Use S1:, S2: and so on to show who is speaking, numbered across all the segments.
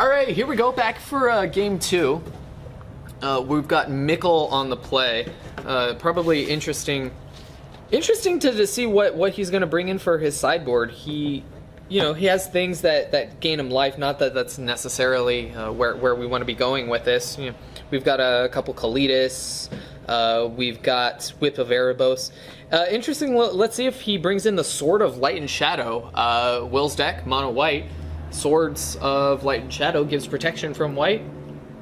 S1: All right, here we go, back for game 2. We've got Micol on the play. Probably interesting to see what he's going to bring in for his sideboard. He has things that gain him life. Not that that's necessarily where we want to be going with this. We've got a couple Kalitas. We've got Whip of Erebos. Interesting. Let's see if he brings in the Sword of Light and Shadow. Will's deck, mono white. Swords of Light and Shadow gives protection from white.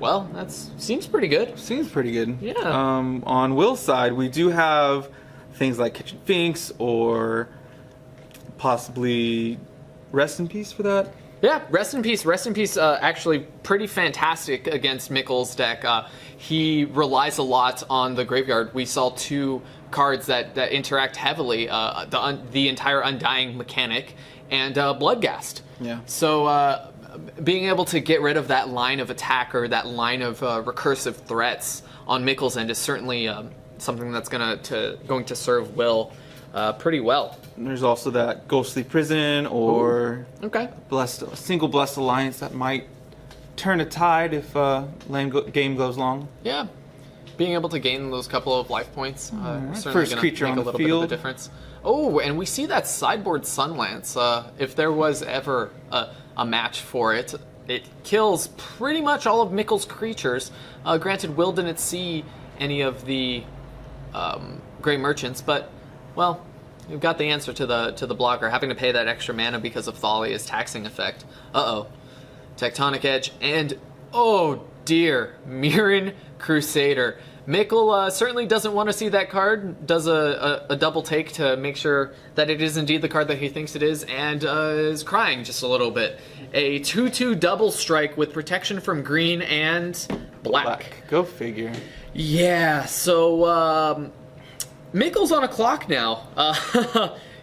S1: Well, that seems pretty good.
S2: Seems pretty good.
S1: Yeah.
S2: On Will's side, we do have things like Kitchen Finks or possibly Rest in Peace for that.
S1: Yeah, Rest in Peace. Rest in Peace actually pretty fantastic against Micol's deck. He relies a lot on the graveyard. We saw 2 cards that interact heavily, the entire Undying mechanic and Bloodghast.
S2: Yeah.
S1: So being able to get rid of that line of attack or that line of recursive threats on Micol's end is certainly something that's going to serve Will pretty well.
S2: And there's also that Ghostly Prison or single Blessed Alliance that might turn a tide if game goes long.
S1: Yeah. Being able to gain those couple of life points certainly
S2: First
S1: going
S2: creature
S1: to make
S2: on
S1: a little
S2: the
S1: bit of
S2: field.
S1: a difference. Oh, and we see that sideboard Sunlance. If there was ever a match for it, it kills pretty much all of Micol's creatures. Granted, Will didn't see any of the Grey Merchants, but, well, you've got the answer to the blocker, having to pay that extra mana because of Thalia's taxing effect. Uh-oh. Tectonic Edge, and, oh dear, Mirren Crusader. Micol certainly doesn't want to see that card, does a double take to make sure that it is indeed the card that he thinks it is, and is crying just a little bit. A 2/2 double strike with protection from green and black.
S2: Go figure.
S1: Yeah, so Micol's on a clock now.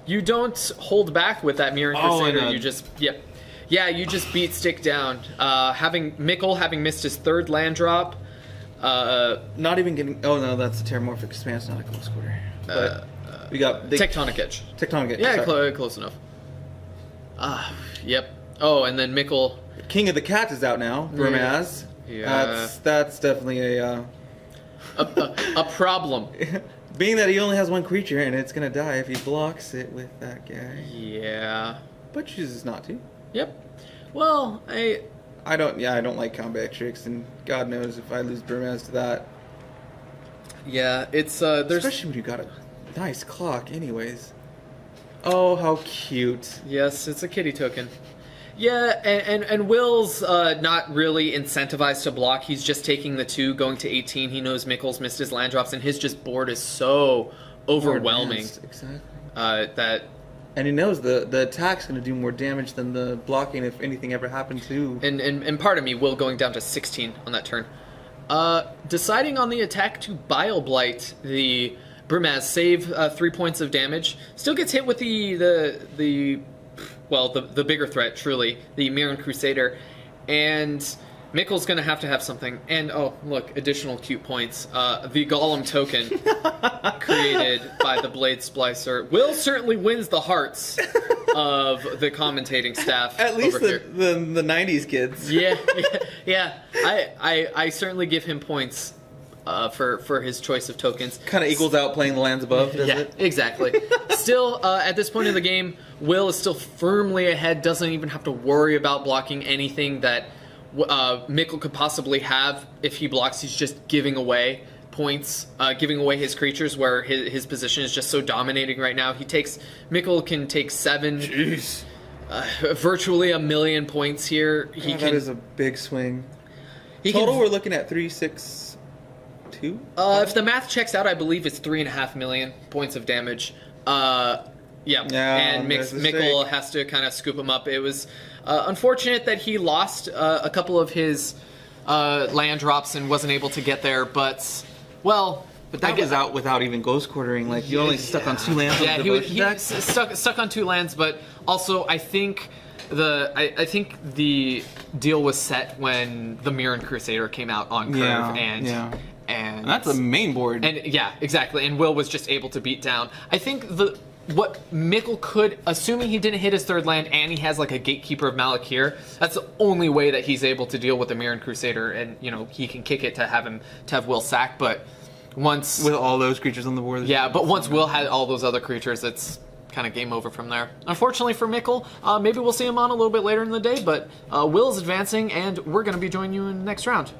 S1: You don't hold back with that Mirren Crusader. You just you just beat Stick down. Micol having missed his 3rd land drop.
S2: Not even getting. Oh no, that's a Terramorphic Expanse, not a Close Quarter. But we got
S1: Tectonic Edge.
S2: Tectonic Edge.
S1: Yeah, close enough. Yep. Oh, and then Micol.
S2: King of the Cat is out now. Vermaz.
S1: Yeah.
S2: That's definitely a
S1: problem.
S2: Being that he only has 1 creature and it's gonna die if he blocks it with that guy.
S1: Yeah.
S2: But chooses not to.
S1: Yep. Well,
S2: I don't like combat tricks, and God knows if I lose Vermaz to that.
S1: Yeah, it's there's
S2: especially when you got a nice clock, anyways. Oh, how cute!
S1: Yes, it's a kitty token. Yeah, and Will's not really incentivized to block. He's just taking the 2, going to 18. He knows Micol's missed his land drops, and his board is so overwhelming.
S2: Exactly.
S1: That.
S2: And he knows the attack's going to do more damage than the blocking if anything ever happened to.
S1: And part of me, Will going down to 16 on that turn. Deciding on the attack to Bile Blight, the Vermaz save 3 points of damage. Still gets hit with the bigger threat, truly, the Mirren Crusader. And Micol's going to have something. And, oh, look, additional cute points. The Golem token created by the Blade Splicer. Will certainly wins the hearts of the commentating staff.
S2: At least
S1: over
S2: the 90s kids.
S1: Yeah. I certainly give him points for his choice of tokens.
S2: Kind of equals out playing the lands above, doesn't it?
S1: Exactly. Still, at this point in the game, Will is still firmly ahead, doesn't even have to worry about blocking anything that Micol could possibly have. If he blocks, he's just giving away points, giving away his creatures, where his position is just so dominating right now. Micol can take 7.
S2: Jeez.
S1: Virtually 1 million points here.
S2: That is a big swing. Total, we're looking at 362.
S1: If the math checks out, I believe it's 3.5 million points of damage. And Micol has to kind of scoop him up. It was unfortunate that he lost a couple of his land drops and wasn't able to get there, but
S2: that was out without even ghost quartering. Like, you only stuck on 2 lands.
S1: Yeah, he stuck on 2 lands, but also I think the deal was set when the Mirren Crusader came out on curve, and
S2: that's a main board.
S1: And yeah, exactly. And Will was just able to beat down. I think what Micol could, assuming he didn't hit his third land and he has like a Gatekeeper of Malakir, that's the only way that he's able to deal with the Mirren Crusader, and he can kick it to have Will sack. But once
S2: with all those creatures on the board,
S1: but once Will had all those other creatures, it's kind of game over from there. Unfortunately for Micol, maybe we'll see him on a little bit later in the day, but Will is advancing, and we're going to be joining you in the next round.